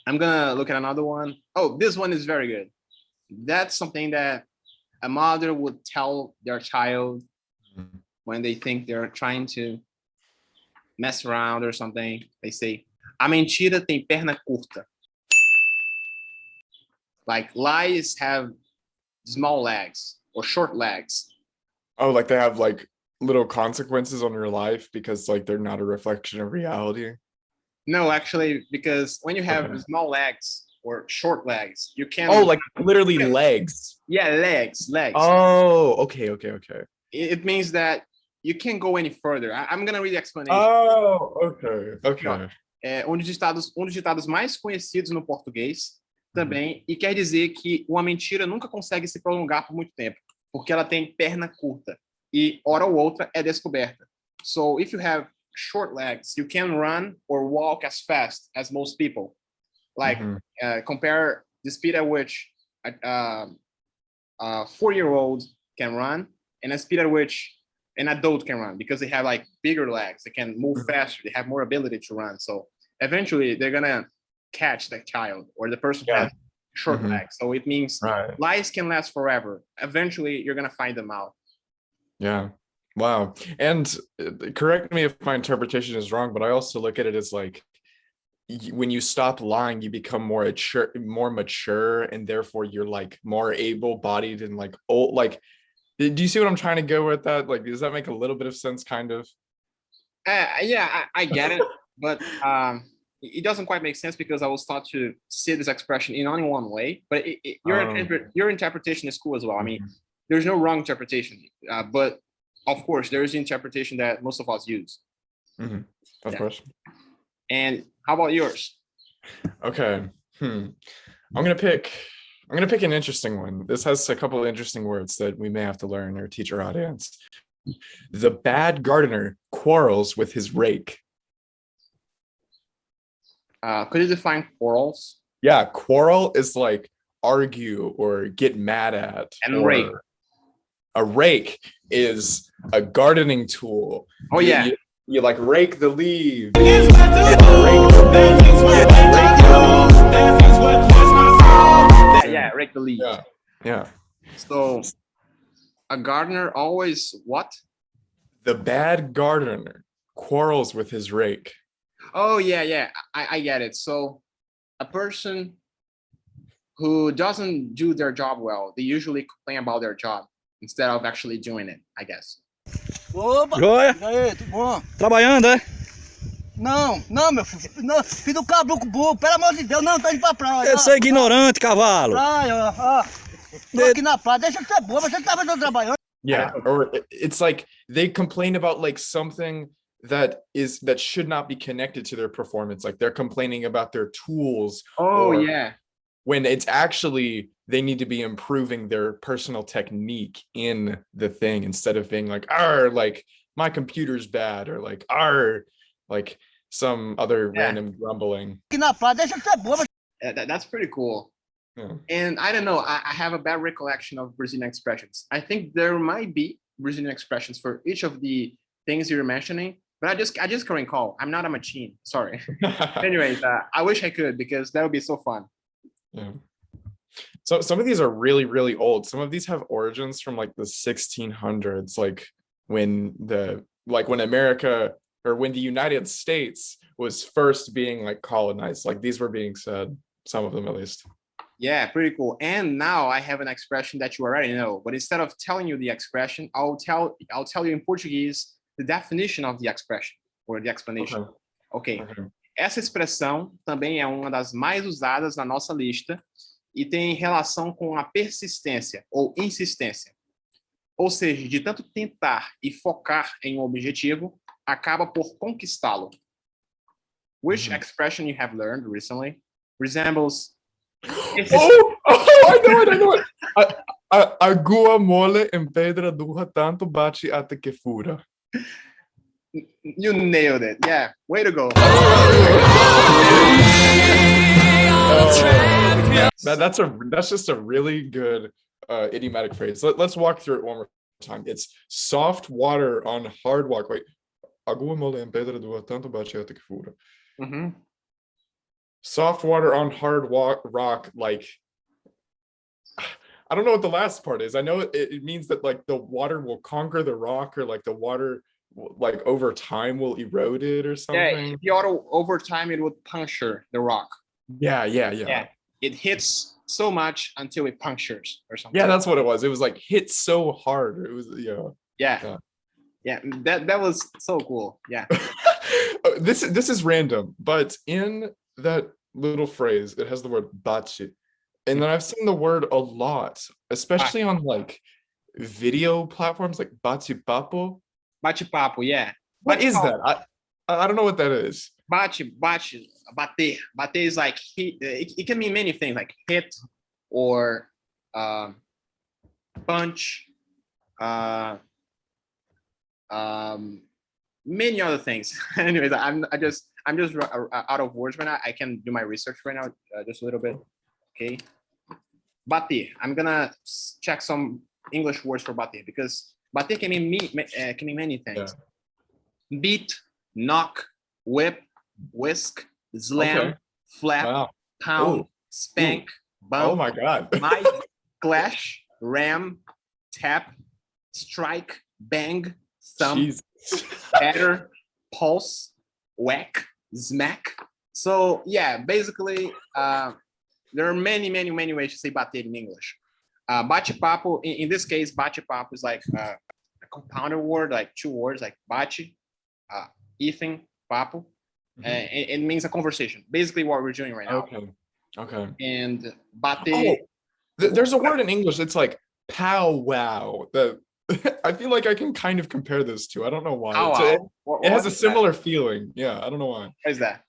I'm gonna look at another one. Oh, this one is very good. That's something that a mother would tell their child when they think they're trying to mess around or something. They say, a mentira tem perna curta. Like lies have small legs or short legs. Oh, like they have like little consequences on your life because like they're not a reflection of reality. No, actually, because when you have Okay. small legs or short legs, you can. Oh, like literally legs. Yeah, legs. Oh, okay. It means that you can't go any further. I'm gonna read the explanation. Oh, okay. Ó, um dos ditados mais conhecidos no português também, e quer dizer que uma mentira nunca consegue se prolongar por muito tempo, porque ela tem perna curta e hora ou outra é descoberta. So if you have short legs, you can run or walk as fast as most people. Like compare the speed at which a 4-year-old can run and a speed at which an adult can run, because they have like bigger legs, they can move faster, they have more ability to run. So eventually they're gonna catch the child or the person who has short legs. So it means lies can last forever. Eventually you're gonna find them out. Yeah. Wow. And correct me if my interpretation is wrong, but I also look at it as like when you stop lying, you become more mature, and therefore you're like more able-bodied and like old. Like, do you see what I'm trying to go with that? Like, does that make a little bit of sense? Kind of. Yeah, I get it, but it doesn't quite make sense because I was taught to see this expression in only one way. But your interpretation is cool as well. I mean, there's no wrong interpretation, but of course there is the interpretation that most of us use. Of course. And how about yours? Okay. I'm gonna pick an interesting one. This has a couple of interesting words that we may have to learn or teach our audience. The bad gardener quarrels with his rake. Could you define quarrels? Yeah, quarrel is like argue or get mad at. And rake. A rake is a gardening tool. Oh, yeah. You like rake the leaves. Yeah, rake the leaves. Yeah. So a gardener always what? The bad gardener quarrels with his rake. Oh, yeah. I get it. So a person who doesn't do their job well, they usually complain about their job instead of actually doing it, I guess. Opa! Joia! E aí, tudo bom? Trabalhando, é? Não, meu filho. Não, filho do caboclo burro, pelo amor de Deus, não, tô indo pra praia. Eu sou ignorante, cavalo. Praia, ó. Tô aqui na praia, deixa de ser boa, você tava trabalhando. Yeah, or it's like they complain about like something that should not be connected to their performance. Like they're complaining about their tools. Oh, yeah. When it's actually they need to be improving their personal technique in the thing instead of being like, like my computer's bad, or like like some other random grumbling. That's pretty cool. Yeah. And I don't know, I have a bad recollection of Brazilian expressions. I think there might be Brazilian expressions for each of the things you're mentioning, but I just can't recall. I'm not a machine, sorry. Anyways, I wish I could, because that would be so fun. Yeah. So some of these are really, really old. Some of these have origins from like the 1600s, like when America, or when the United States was first being like colonized. Like these were being said, some of them at least. Yeah, pretty cool. And now I have an expression that you already know, but instead of telling you the expression, I'll tell you in Portuguese the definition of the expression or the explanation. Okay. Essa expressão também é uma das mais usadas na nossa lista e tem relação com a persistência ou insistência. Ou seja, de tanto tentar e focar em um objetivo, acaba por conquistá-lo. Which expression you have learned recently resembles... I know it. Agua mole em pedra dura, tanto bate até que fura. You nailed it. Yeah, way to go. That's just a really good idiomatic phrase. Let's walk through it one more time. It's soft water on hard walk. Wait, agua mole em pedra dura, tanto bate até que fura. Soft water on hard rock, like I don't know what the last part is. I know it means that like the water will conquer the rock, or like the water like over time will erode it or Yeah, something. if you auto over time, it would puncture the rock. Yeah. It hits so much until it punctures or something. Yeah, that's what it was. It was like hit so hard. It was Yeah. That was so cool. Yeah. This is random, but in that little phrase, it has the word bachi. And then I've seen the word a lot, especially on like video platforms like Bachi Papo. Bate-papo, yeah. What is that? I don't know what that is. Bater. Bater is like hit. It can mean many things, like hit or punch, many other things. Anyways, I'm just out of words right now. I can do my research right now, just a little bit. Okay. Bater. I'm gonna check some English words for bater, because bater can mean many things. Yeah. Beat, knock, whip, whisk, slam, flap, pound, spank, bump. Oh my God. Might, clash, ram, tap, strike, bang, thump, batter, pulse, whack, smack. So yeah, basically, there are many ways to say bater in English. Bate-papo, in this case, bate-papo is like a compounded word, like two words, like bate, Ethan, papo. It means a conversation. Basically, what we're doing right now. Okay. And bate. There's a word in English. It's like powwow. I feel like I can kind of compare those two. I don't know why. It has a similar feeling. Yeah, I don't know why. What is that?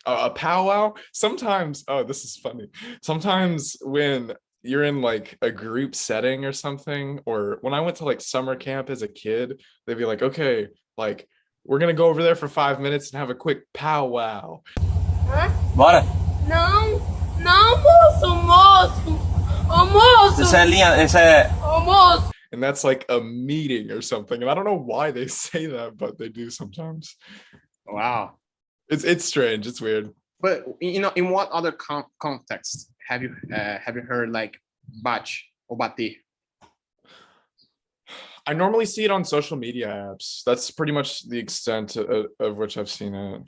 A powwow. Sometimes, this is funny. Sometimes when you're in like a group setting or something, or when I went to like summer camp as a kid, they'd be like, okay, like we're gonna go over there for 5 minutes and have a quick powwow. Hã? Bora. Não, moço. Almoço. Esse é almoço. And that's like a meeting or something. And I don't know why they say that, but they do sometimes. Wow. It's strange. It's weird. But in what other context have you heard like bate or bate? I normally see it on social media apps. That's pretty much the extent of which I've seen it.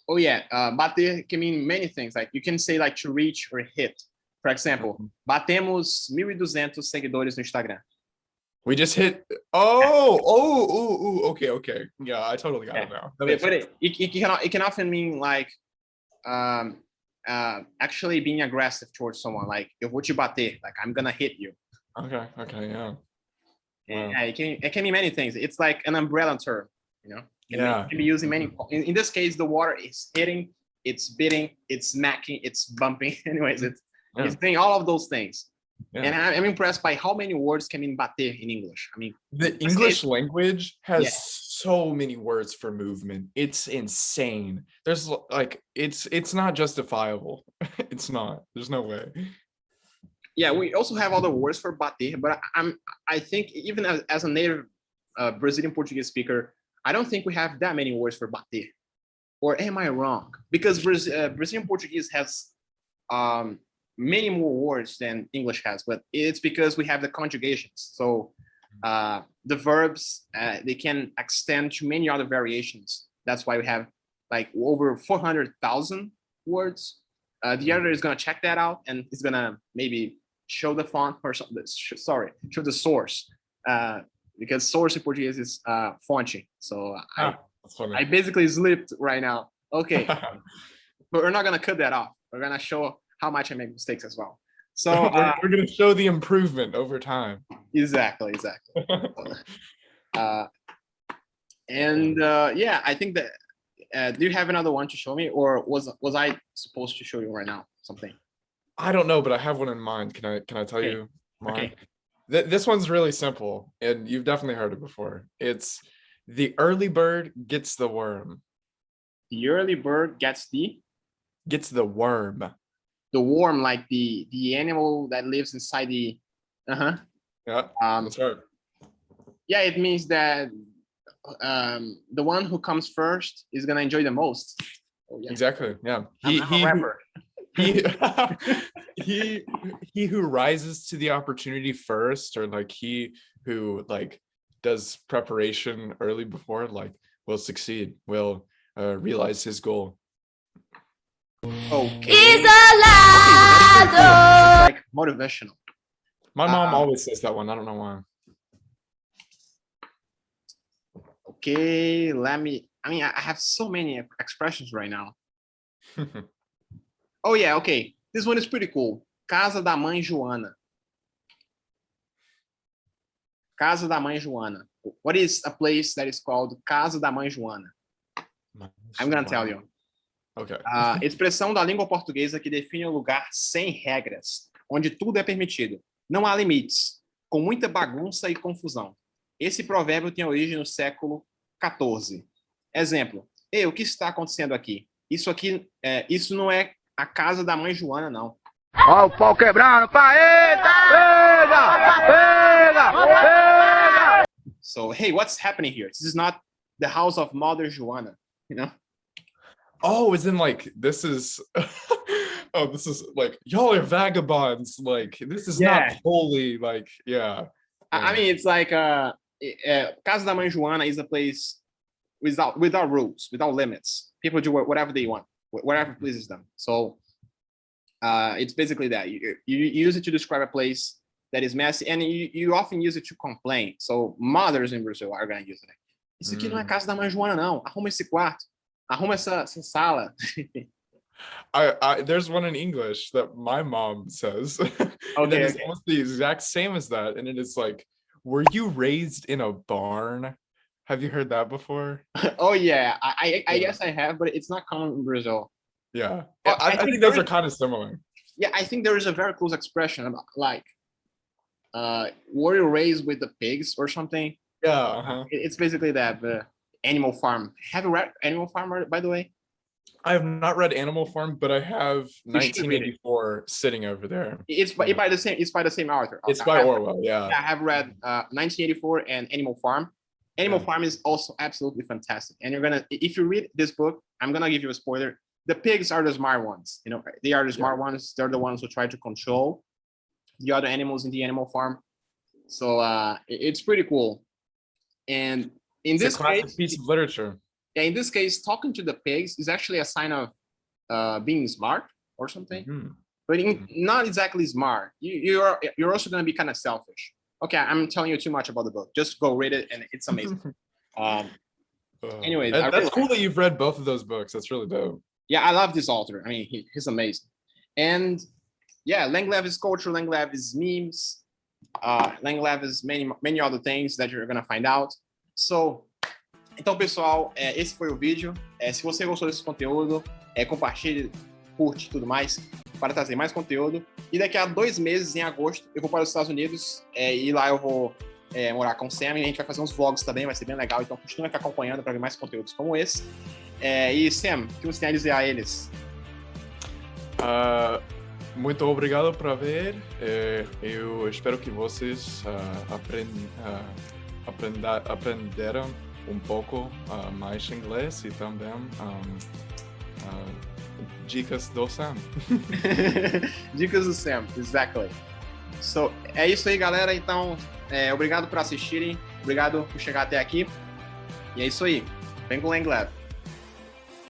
Oh yeah, bate can mean many things. Like you can say like to reach or hit. For example, batemos 1.200 seguidores no Instagram. We just hit. Okay. Yeah, I totally got it now. But it can often mean like actually being aggressive towards someone. Like eu vou te bater, like I'm gonna hit you. Okay, yeah. And wow. It can mean many things. It's like an umbrella term, It can be used in many. In this case, the water is hitting, it's beating, it's smacking, it's bumping. Anyways, it's doing all of those things. Yeah. And I'm impressed by how many words can mean bater in English. I mean, the English language has so many words for movement. It's insane. There's like, it's not justifiable. It's not. There's no way. Yeah, we also have other words for bater, but I think even as a native Brazilian Portuguese speaker, I don't think we have that many words for bater. Or am I wrong? Because Brazilian Portuguese has many more words than English has, but it's because we have the conjugations. So the verbs, they can extend to many other variations. That's why we have like over 400,000 words. The editor is going to check that out, and it's going to maybe show the font or something. Sorry, show the source, because source in Portuguese is fonte. So I basically slipped right now. Okay, but we're not going to cut that off. We're going to show how much I make mistakes as well. So we're going to show the improvement over time. Exactly. Yeah, I think that. Do you have another one to show me, or was I supposed to show you right now something? I don't know, but I have one in mind. Can I tell you mine? Okay. This one's really simple, and you've definitely heard it before. It's the early bird gets the worm. The early bird gets the worm. The worm, like the animal that lives inside the. Yeah. That's right. Yeah, it means that the one who comes first is gonna enjoy the most. Oh, yeah. Exactly. Yeah. I'm a rapper. He who rises to the opportunity first, or like he who like does preparation early before, like will succeed, will realize his goal. Okay. Isolado. It's like motivational. My mom always says that one. I don't know why. Okay, I have so many expressions right now. Oh yeah, okay. This one is pretty cool. Casa da Mãe Joana. Casa da Mãe Joana. What is a place that is called Casa da Mãe Joana? I'm gonna tell you. Okay. Expressão da língua portuguesa que define um lugar sem regras, onde tudo é permitido. Não há limites, com muita bagunça e confusão. Esse provérbio tem origem no século XIV. Exemplo. Ei, o que está acontecendo aqui? Isso não é a casa da mãe Joana, não. Ó, o pau quebrando, pega! So, hey, what's happening here? This is not the house of Mother Joana, you know? Oh, as in like this is this is like y'all are vagabonds. Like this is not holy. Like I mean, it's like Casa da Mãe Joana is a place without rules, without limits. People do whatever they want, whatever pleases them. So it's basically that. You use it to describe a place that is messy, and you often use it to complain. So mothers in Brazil are going to use it. Isso aqui não é Casa da Mãe Joana, não. Arruma esse quarto. Arruma essa sala. There's one in English that my mom says. Okay, it's almost the exact same as that, and it is like, were you raised in a barn? Have you heard that before? Oh yeah, I guess I have, but it's not common in Brazil. Yeah, I think those are kind of similar. Yeah, I think there is a very close expression about like, were you raised with the pigs or something? Yeah, It's basically that. Animal Farm. Have you read Animal Farm, by the way? I have not read Animal Farm, but I have 1984 sitting over there. It's by the same author. It's by Orwell. Yeah, I have read 1984 and Animal Farm. Animal Farm is also absolutely fantastic. And if you read this book, I'm gonna give you a spoiler. The pigs are the smart ones. You know, they are the smart ones. They're the ones who try to control the other animals in the Animal Farm. So it's pretty cool. And in this case, piece of literature. Yeah, in this case, talking to the pigs is actually a sign of being smart or something, but not exactly smart. You're also going to be kind of selfish. Okay, I'm telling you too much about the book. Just go read it, and it's amazing. Anyways, that's cool that you've read both of those books. That's really dope. Yeah, I love this author. I mean, he's amazing. And yeah, LangLev is culture. LangLev is memes. LangLev is many other things that you're going to find out. So, então, pessoal, esse foi o vídeo. Se você gostou desse conteúdo, compartilhe, curte e tudo mais para trazer mais conteúdo. E daqui a 2 meses, em agosto, eu vou para os Estados Unidos e lá eu vou morar com o Sam e a gente vai fazer uns vlogs também, vai ser bem legal. Então, continue aqui acompanhando para ver mais conteúdos como esse. E Sam, o que você tem a dizer a eles? Muito obrigado por ver. Eu espero que vocês aprenderam pouco mais inglês e também dicas do Sam. Dicas do Sam, exactly. So, é isso aí, galera. Então, obrigado por assistirem. Obrigado por chegar até aqui. E é isso aí. Vem com o LangLev.